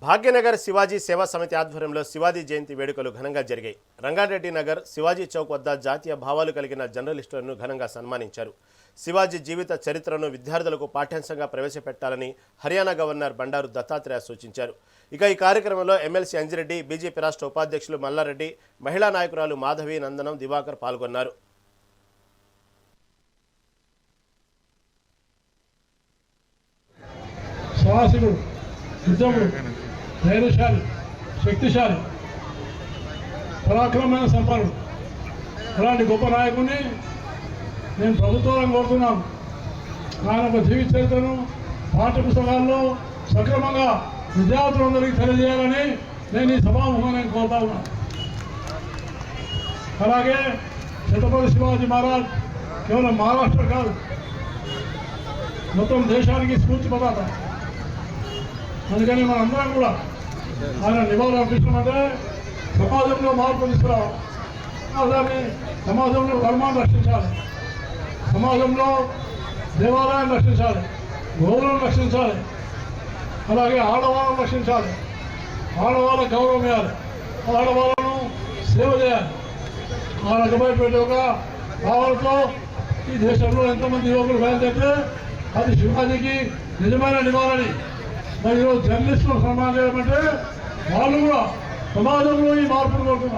భాగ్యనగర్ శివాజీ సేవా సమితి ఆధ్వర్యంలో శివాజీ జయంతి వేడుకలు ఘనంగా జరిగాయి. రంగారెడ్డి నగర్ శివాజీ చౌక్ వద్ద జాతీయ భావాలు కలిగిన జర్నలిస్టులను ఘనంగా సన్మానించారు. శివాజీ జీవిత చరిత్రను విద్యార్థులకు పాఠ్యాంశంగా ప్రవేశపెట్టాలని హర్యానా గవర్నర్ బండారు దత్తాత్రేయ సూచించారు. ఇక ఈ కార్యక్రమంలో ఎమ్మెల్సీ అంజిరెడ్డి, బీజేపీ రాష్ట్ర ఉపాధ్యక్షులు మల్లారెడ్డి, మహిళా నాయకురాలు మాధవి, నందనం, దివాకర్ పాల్గొన్నారు. ధైర్యశాలి, శక్తిశాలి, పరాక్రమమైన సంపన్నుడు, అలాంటి గొప్ప నాయకుడిని నేను ప్రభుత్వాలను కోరుతున్నాను. ఆయన ఒక జీవిత చరిత్రను పాఠ్య పుస్తకాల్లో సక్రమంగా విద్యార్థులందరికీ తెలియజేయాలని నేను ఈ సభాముఖంగా కోరుతా ఉన్నాను. అలాగే ఛత్రపతి శివాజీ మహారాజ్ కేవలం మహారాష్ట్ర కాదు, మొత్తం దేశానికి స్ఫూర్తి పదార్థం. అందుకని మనందరం కూడా ఆయన నివారణ అర్పించమంటే సమాజంలో మార్పు తీసుకురావాలి. అలాగే సమాజంలో ధర్మాన్ని రక్షించాలి, సమాజంలో దేవాలయాన్ని రక్షించాలి, గోవులను రక్షించాలి, అలాగే ఆడవాళ్ళను రక్షించాలి, ఆడవాళ్ళ గౌరవం ఇవ్వాలి, ఆడవాళ్ళను సేవ చేయాలి. ఆ రకమైనటువంటి ఒక భావాలతో ఈ దేశంలో ఎంతమంది యువకులు బయలుదేరితే అది శివాజీకి నిజమైన నివారణి. మరి ఈరోజు జర్నలిస్టులు సన్మానం చేయమంటే వాళ్ళు కూడా సమాజంలో ఈ మార్పులు కోరుతున్నారు.